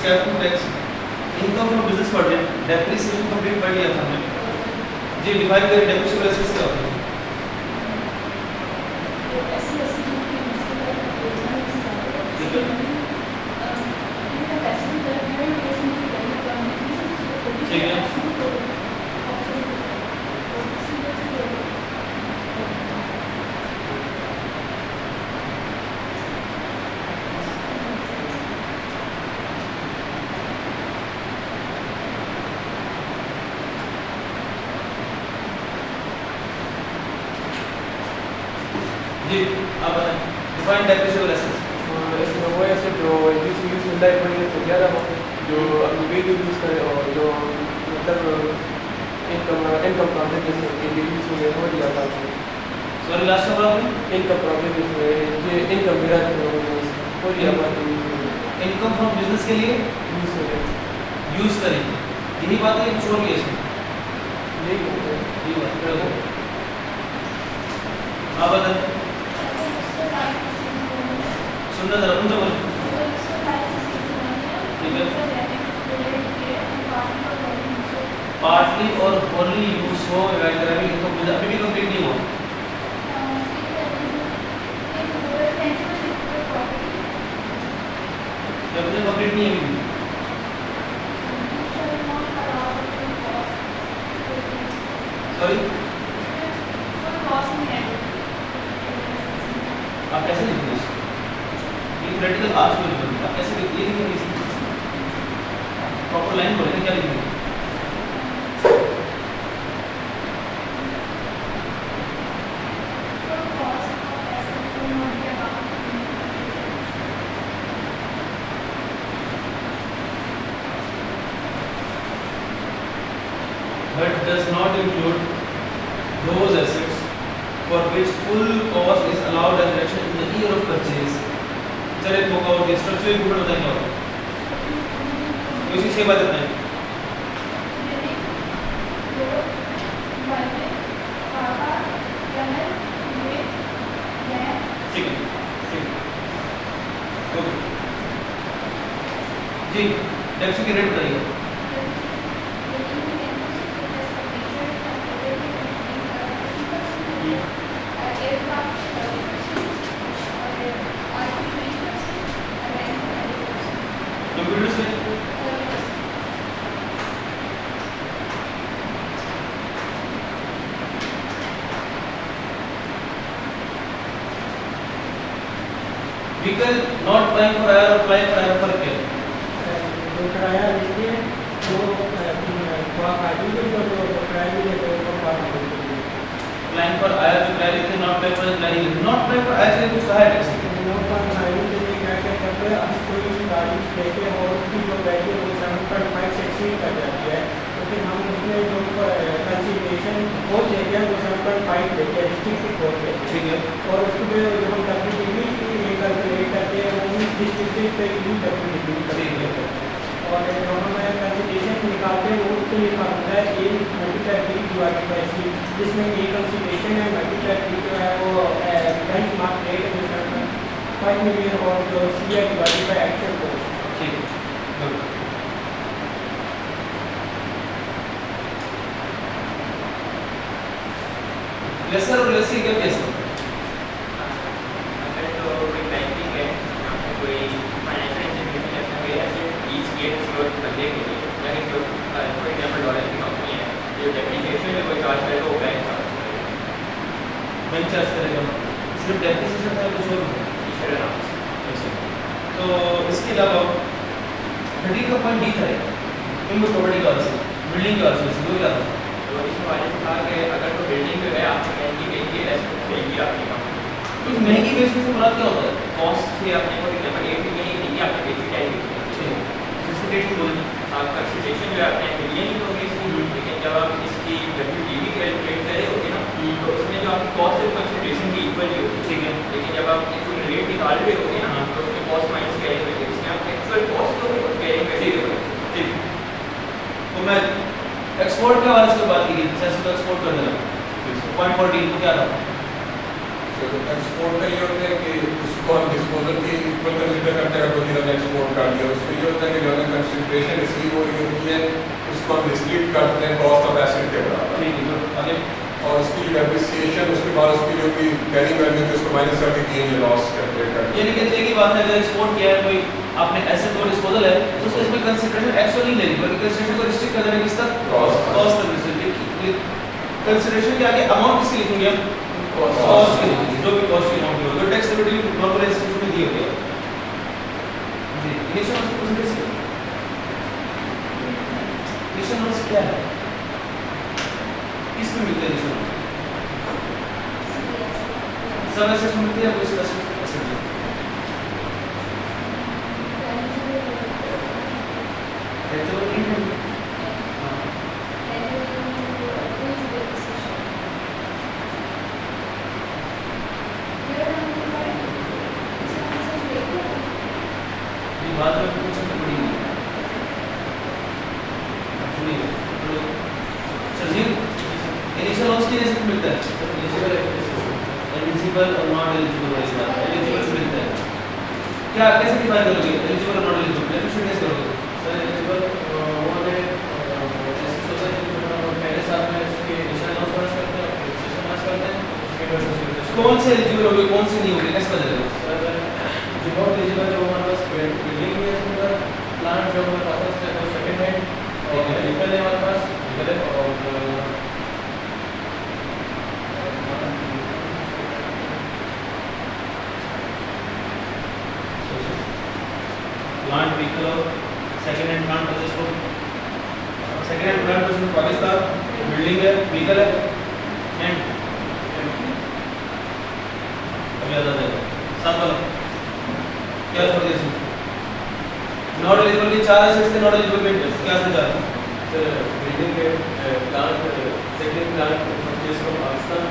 Scrap to tax, income from business project, depreciation complete कर लिया था हमने जी। डिवाइड करें डेप्रिसिएबल एसेट्स क्या होते हैं? ठीक है जी, आप बताएं डिफाइन डेप्रिसिएबल एसेट्स। इसमें वो ऐसे जो जिस यूज़ मिलता है पड़ी तो ज़्यादा जो अपनी वे यूज़ करे और जो मतलब इनकम प्रॉब्लम जैसे कि यूज़ हो गया हो जाता है। सॉरी लास्ट का बोला आपने? इनकम प्रॉब्लम इसमें ये इनकम मेरा हो जाता है। इनकम फ्रॉम बिजनेस के लिए यूज़ हो गया यूज करेंगे, यही बात है। छोड़ लिया इसमें, यही बात है। आप बताएं, सुनना जरा ऊंचा बोलें। ठीक है, पार्टली और होली यूज हो इवेंचुअली इनकम अभी भी कंप्लीट नहीं हुआ। जब तक कंप्लीट नहीं है अभी सॉरी आप कैसे लिखते हैं इसको? ये प्रैक्टिकल आज में लिखते हैं, आप कैसे लिखते हैं? ये प्रॉपर लाइन बोलेंगे, क्या लिखेंगे? But does not include those assets for which full cost is allowed as reduction in the year of purchase। चलिए फोका और स्ट्रक्चरल इम्प्रूवमेंट होता है क्या होता है? इसी 6 बात बताएं। ठीक है ओके जी। डेप्स की रेट बताइए। कंप्यूटर्स में vehicle not applying for hire और अप्लाइंग फॉर हायर फर्क क्या है? जो किराया लेते हैं वो थोड़ा काटी भी और जो किराया भी लेते हैं वो अप्लाइंग फॉर हायर जो किराया लेते हैं, not applying for applying not applying for hire से कुछ कहा है टैक्स नोट पर ड्राइविंग के लिए क्या क्या करते हैं। अब कोई गाड़ी लेके और उसकी जो वैल्यू वो 7.5 से एक्सीड कर जाती है तो फिर हम उसमें जो कंसिडरेशन हो देते हैं वो 7.5 देते हैं डिस्ट्रिक्ट कोर्ट पे। ठीक है और उसको जो हम डब्ल्यूडीबी ये कैलकुलेट करते हैं वो भी डिस्ट्रिक्ट पे भी डब्ल्यूडीबी करते हैं। और जो हम कंसिडरेशन निकालते हैं वो उसके लिए फार्मूला है A multiply B divided by सी, जिसमें ए कंसिडरेशन है मल्टीप्लाई बी जो है वो बेंचमार्क रेट है 5 मिलियन और जो सी है डिवाइडेड बाई एक्चुअल कॉस्ट। ठीक है लेसर और लेसी क्या केस है? अगर तो कोई बैंकिंग है या फिर कोई फाइनेंशियल इंस्टीट्यूशन ऐसा कोई ऐसे ईच गेट स्लोट करने के लिए या फिर जो फॉर एग्जाम्पल डॉलर की कंपनी है जो डेप्रिसिएशन में कोई चार्ज करेगा वो बैंक चार्ज करेगा। बैंक चार्ज करेगा सिर्फ डेप्रिसिएशन का कुछ और ईश्वर नाम से। तो इसके अलावा 30 का पॉइंट डी था इनको प्रॉपर्टी का से बिल्डिंग का से वो क्या था? तो इस वाले से कहा कि अगर तो बिल्डिंग पे गए आपने महंगी महंगी एसेट खरीदी आपकी कंपनी इस महंगी बेचने से मुराद क्या होता है? कॉस्ट से अपने को एग्जाम्पल एक भी नहीं आपने बेची जाएगी। जुस्टिफिकेशन बोलिए। कंसिडरेशन जो है अपने मिलियन ही होगी इसकी, लेकिन जब आप इसकी डब्ल्यूडीबी कैलकुलेट करे होगे ना तो उसमें जो आपकी कॉस्ट है कंसिडरेशन की इक्वल ही होगी। ठीक है लेकिन जब आप इसको रेट निकाल रहे होगे ना तो उसमें कॉस्ट माइनस कैरिंग करेंगे, इसमें आप एक्चुअल कॉस्ट को कैरिंग करेंगे। ठीक तो मैं एक्सपोर्ट के हवाले से बात की थी, जैसे तो एक्सपोर्ट कर देना पॉइंट 14 तो क्या था? एक्सपोर्ट में ये होता है कि उसको हम डिस्पोजल की इक्वल कंसिडर करते हैं, कोई हमने एक्सपोर्ट कर दिया, उसमें ये होता है कि जो हमें कंसिडरेशन रिसीव हो रही होती है उसको हम डिस्क्रीट करते हैं कॉस्ट ऑफ एसेट के बराबर। ठीक है, आगे और उसकी डेप्रिसिएशन उसके बाद उसकी जो भी कैरी वैल्यू थी उसको माइनस करके गेन या लॉस कैलकुलेट करते हैं। यानी कि एक ही बात है, अगर एक्सपोर्ट किया है कोई आपने एसेट को डिस्पोजल है तो उसको इसमें कंसीडरेशन एक्चुअली नहीं लेगी, बल्कि कंसीडरेशन को रिस्ट्रिक्ट कर देना किस तक, कॉस्ट तक रिस्ट्रिक्ट। कंसीडरेशन के आगे अमाउंट किसकी लिखेंगे हम, कॉस्ट की लिखेंगे, जो भी कॉस्ट की अमाउंट होगी तो टैक्स लिमिट नॉर्मल इंस्टीट्यूट में दी होगी जी। इनिशियल परसेंटेज इनिशियल नोट्स क्या है, किसमें मिलते हैं इनिशियल नोट्स, सब एसेट्स मिलते हैं, कोई स्पेसिफिक एसेट मिलते हैं। चलो ठीक है, हाँ ये बात में कुछ नहीं पड़ी है सुनिए तो सरजीत इनिशियल लॉस की जैसे मिलता है एलिजिबल और नॉट एलिजिबल वाली बात है, एलिजिबल से मिलता है क्या, कैसे डिफाइन करोगे एलिजिबल और नॉट एलिजिबल, डेफिनेशन कैसे करोगे सर एलिजिबल वो है जैसे सोचा कि पहले साल में इसके इनिशियल लॉस पास करते हैं, रजिस्ट्रेशन पास करते हैं, उसके बाद उसके कौन से एलिजिबल होगे कौन से नहीं होगे कैसे पता चलेगा। सर जो नॉट एलिजिबल जो हमारे पास बिल्डिंग है उसमें प्लांट जो हमारे पास है वो सेकंड हैंड और व्हीकल है हमारे पास व्हीकल है और प्लांट व्हीकल और सेकंड हैंड प्लांट परचेज को, second hand plant purchase Pakistan, building है, व्हीकल है एंड अभी याद आ जाएगा सात वाला क्या छोड़ दिया इसमें, नॉट एलिजिबल के चार एसेट्स थे, नॉट एलिजिबल के क्या थे चार, सर बिल्डिंग है plant second plant purchase from Pakistan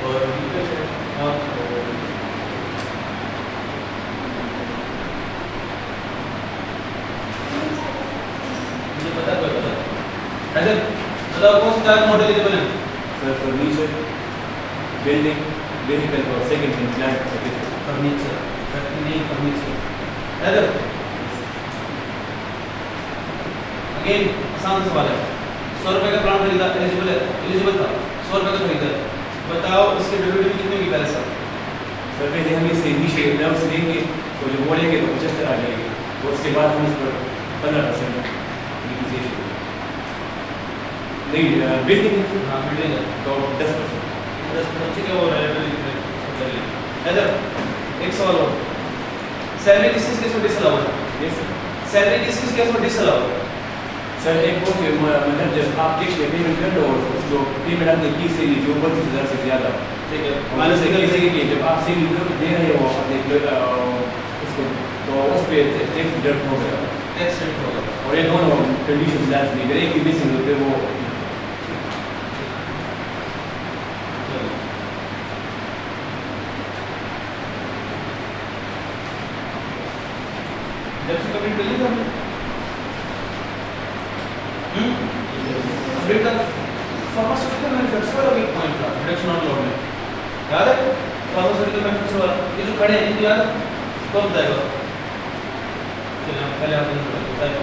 और व्हीकल है और मुझे पता है, कोई पता है ऐसे बताओ कौन से चार नॉट एलिजिबल हैं। सर फर्नीचर, बिल्डिंग, व्हीकल और second hand plant service. Furniture factory नहीं, फर्नीचर ऐसे अगेन आसान सा सवाल है, 100 रुपए का प्लांट खरीदा, एलिजिबल है, एलिजिबल था, 100 रुपए का खरीदा, बताओ उसके डेबिट कितने की पहले साल, सर पहले हम इसे इनिशियल नर्व्स लेंगे तो जो बोलेंगे तो 75 आ जाएगी, तो उसके बाद हम इस पर 15% डिप्रिसिएशन नहीं बिल्डिंग हाँ बिल्डिंग है तो 10%। 10% ठीक है वो रेलेटिव इधर एक सवाल और, सैलरी किस केस में डिसअलाउ है, यस सर। सैलरी किस केस में डिसअलाउ है, सर एक वो कि मतलब जब आप टैक्स पेमेंट कर लो जो पेमेंट आपने की से जो 32,000 से ज़्यादा, ठीक है माइनस से कि जब आप सेल दे रहे हो अपने उसको तो उस पर टैक्स डिडक्ट हो गया टैक्स रेट होगा, और ये दोनों कंडीशन लास्ट नहीं एक ही मिसिंग होते वो जब से कभी कर ली था अपडेट का फार्मास्यूटिकल मैन्युफैक्चरर वाला एक पॉइंट था रिडक्शन ऑन लोड में, याद है फार्मास्यूटिकल मैन्युफैक्चरर वाला, ये जो खड़े हैं इनको याद कब बताएगा, चलिए हम पहले आप बताइए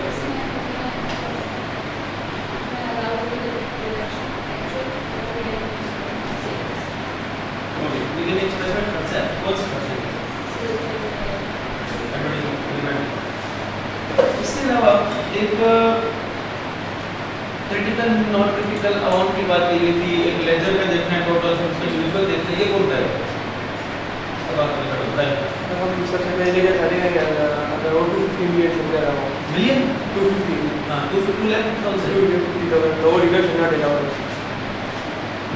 लेकिन एक स्पेसिफिक खर्चा है, कौन सा खर्चा है, इसके अलावा एक क्रिटिकल नॉन क्रिटिकल अमाउंट की बात की गई थी, एक लेजर का देखना है टोटल फिर उसका इंडिविजुअल देखना है, ये कौन सा है, अब बात करें बताइए। हम सबसे पहले क्या करेंगे अगर वो 250 मिलियन से ज़्यादा हो मिलियन 250 हाँ 250 लाख थाउजेंड 250,000 तो वो रिडक्शन नॉट अलाउड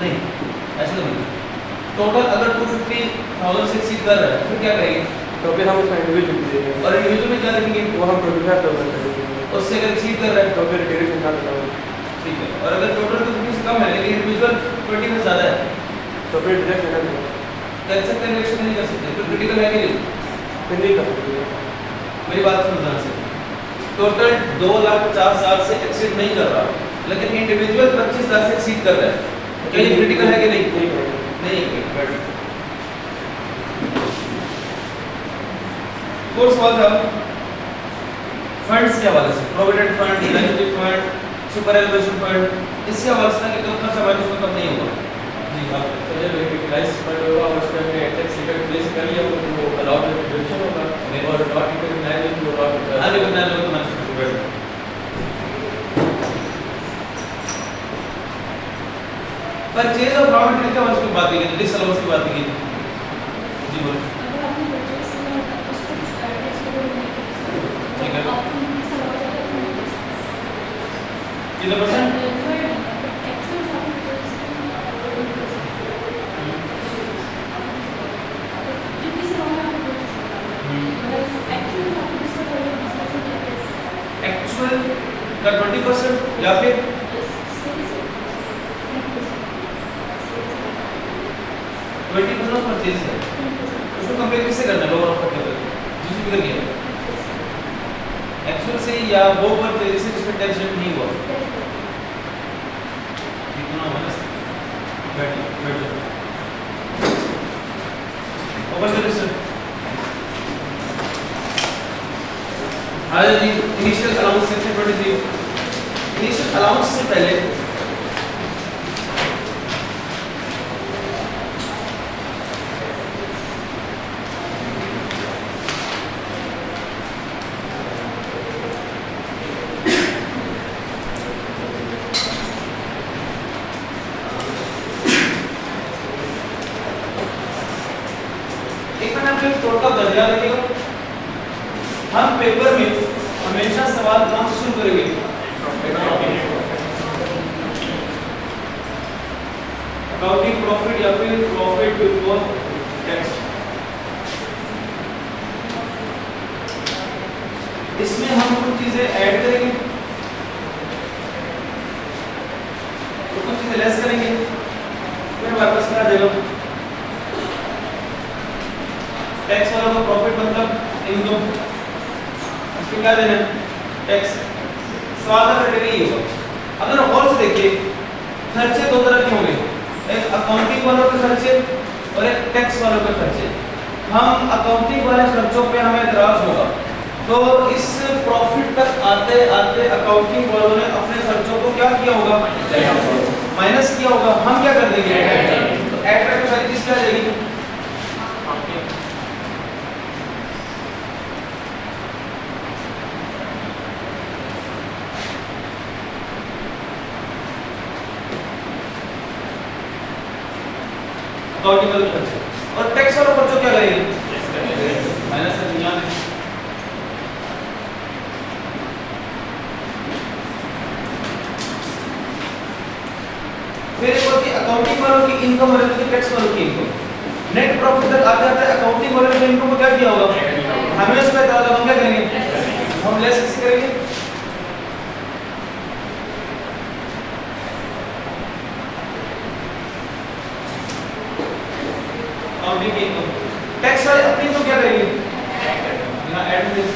नहीं ऐसा नहीं, टोटल अगर 250,000 से एक्सीड कर रहा है फिर क्या करेंगे, तो फिर हम उसका इंडिविजुअल देंगे और इंडिविजुअल में क्या देखेंगे, वो हम 25,000 करेंगे उससे अगर एक्सीड कर रहा है तो फिर डिडक्शन नॉट अलाउड, ठीक है, और अगर टोटल 250 से कम है लेकिन इंडिविजुअल 20 से ज़्यादा है तो फिर डिडक्शन नॉट अलाउड, कर सकते हैं रिडक्शन नहीं कर सकते, फिर क्रिटिकल है कि नहीं, फिर नहीं कर सकते। मेरी बात सुनो ध्यान से, टोटल 2,04,000 से एक्सीड नहीं कर रहा लेकिन इंडिविजुअल 25,000 से एक्सीड कर रहा है, क्या ये क्रिटिकल है कि नहीं, नहीं करेंगे। नहीं है, कोर्स सवाल था फंड्स के हवाले से, provident fund, gratuity fund, super elevation fund, इसके हवाले से कि तो खर्चा माइनस में कम नहीं होगा। जी आप तो जब रिकग्नाइज फंड होगा और उसमें हमने टैक्स रिटर्न प्लेस कर लिया तो वो अलाउड डिडक्शन होगा और नॉट रिकग्नाइज तो नॉट अनरिकग्नाइज्ड होगा तो माइनस में बैठ। परचेज ऑफ रॉ मटेरियल के हवाले से बात की गई, डिसअलाउंस की बात की गई। जी बोलो। अगर आपने परचेज किया है तो उसको टैक्स को ठीक है। आपको डिसअलाउ हो जाएगा कितने परसेंट? एक्चुअल का 20% या फिर 20% परचेज है, उसको कंपेयर किससे करना है? लोअर ऑफ कैपिटल जिसकी फिगर किया एक्चुअल से या वो परचेज से जिसमें टैक्स रेट नहीं हुआ। कितना माइनस बैठ ओपन कर सर। जी initial allowance section 23। Initial allowance से पहले तोड़का दर्जा रखिएगा। हम पेपर में हमेशा सवाल कहां से शुरू करेंगे? अकाउंटिंग प्रॉफिट या फिर प्रॉफिट बिफोर टैक्स। इसमें हम कुछ चीजें ऐड करेंगे तो कुछ चीजें लेस करेंगे, फिर वापस आ जाएगा। टैक्स वाला का प्रॉफिट मतलब इनकम, इसको क्या देना है? टैक्स। सवाल का क्राइटेरिया ये होगा। अगर और से देखिए खर्चे दो तरह के होंगे, एक अकाउंटिंग वालों के खर्चे और एक टैक्स वालों के खर्चे। हम अकाउंटिंग वाले खर्चों पे हमें एतराज होगा तो इस प्रॉफिट तक आते आते अकाउंटिंग वालों ने अपने खर्चों को क्या किया होगा? माइनस किया होगा। हम क्या कर देंगे? तो ऐड करके सारी चीज क्या आ जाएगी? अकाउंटिंग वाले खर्चे। और टैक्स वाले खर्चों क्या करेंगे? माइनस कर देंगे। फिर एक होती है अकाउंटिंग वालों की इनकम और एक टैक्स वालों की इनकम। नेट प्रॉफिट तक आते आते अकाउंटिंग वालों ने इनकम को क्या किया होगा? हमें उस पर हम क्या करेंगे? हम लेस कैसे करेंगे? अकाउंटिंग की इनकम। टैक्स वाले अपनी इनकम क्या करेंगे? यहाँ ऐड कर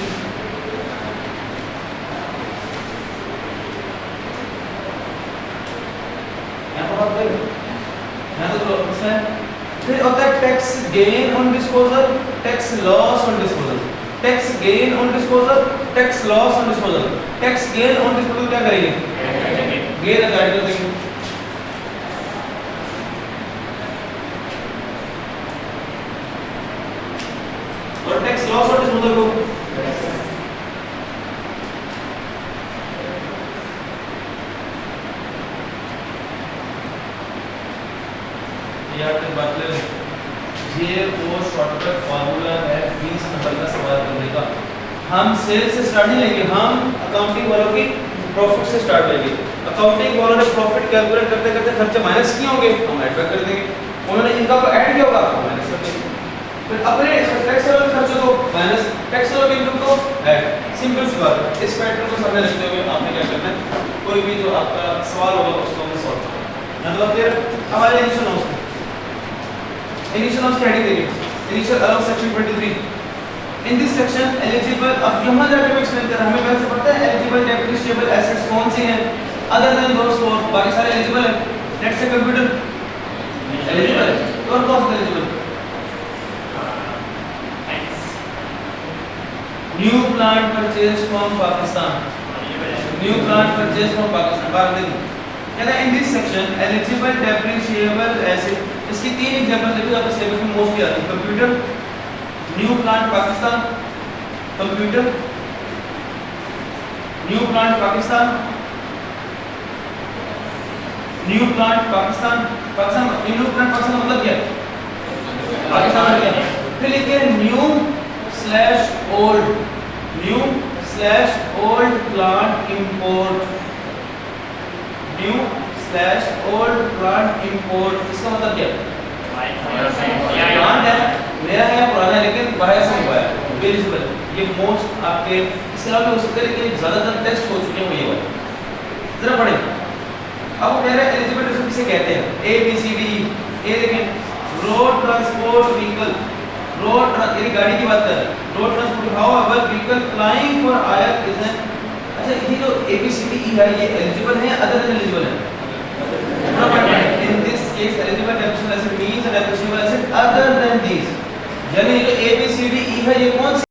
फिर होता है tax gain on disposal, tax loss on disposal. Tax gain on disposal, tax loss on disposal. Tax gain on disposal क्या करेंगे? गेन ऐड कर देंगे। और टैक्स लॉस ऑन डिस्पोजल को ये वो शॉर्टकट फार्मूला है 20 नंबर का सवाल करने का। हम सेल से स्टार्ट नहीं लेंगे, हम अकाउंटिंग वालों की प्रॉफिट से स्टार्ट लेंगे। अकाउंटिंग वालों ने प्रॉफिट कैलकुलेट करते करते खर्चे माइनस किए होंगे, हम ऐड कर देंगे। उन्होंने इनकम को ऐड किया होगा, हम माइनस कर देंगे। फिर अपने टैक्स वाले खर्चों को माइनस, टैक्स वालों की इनकम को ऐड। सिंपल सी बात है। इस पैटर्न को सामने रखते हुए आपने क्या करना है? कोई भी जो आपका सवाल होगा उसको हमें सॉल्व करना है। मतलब फिर हमारे initial notes initial of heading देखिए, initial allowance section 23। In this section eligible, अब यहां जाके मैं एक्सप्लेन कर रहा हूं, हमें वैसे पता है एलिजिबल डेप्रिशिएबल एसेट्स कौन सी हैं अदर देन दोस फॉर, बाकी सारे एलिजिबल हैं। लेट्स से कंप्यूटर एलिजिबल है और कौन सा eligible? New plant purchase from Pakistan, new plant purchase from Pakistan. बात देखिए कहता है इन this section eligible depreciable asset, इसकी तीन एग्जांपल देखिए आपके सिलेबस में मोस्टली आती है। Computer, new plant Pakistan, computer, new plant Pakistan, new plant Pakistan, Pakistan, new plant Pakistan मतलब क्या है? पाकिस्तान में क्या है? फिर लिखिए new slash old, new slash old plant import, new slash old plant import, इसका मतलब क्या है? प्लांट है, नया है, पुराना है, लेकिन बाहर से हुआ है, एलिजिबल। ये मोस्ट आपके इसके अलावा उस तरह के ज्यादातर टेस्ट हो चुके हैं ये वाले। जरा पढ़ें। अब वो कह रहे हैं एलिजिबल टू किसे कहते हैं? A B C D. ए देखें, रोड ट्रांसपोर्ट व्हीकल, रोड यानी गाड़ी की बात कर रहे हैं। Road transport however vehicle applying for hire is an, अच्छा ये जो A B C D E है ये एलिजिबल है, अदर देन एलिजिबल है? In this case eligible depreciable asset means depreciable asset other than this, यानी ये जो A B C D E है ये कौन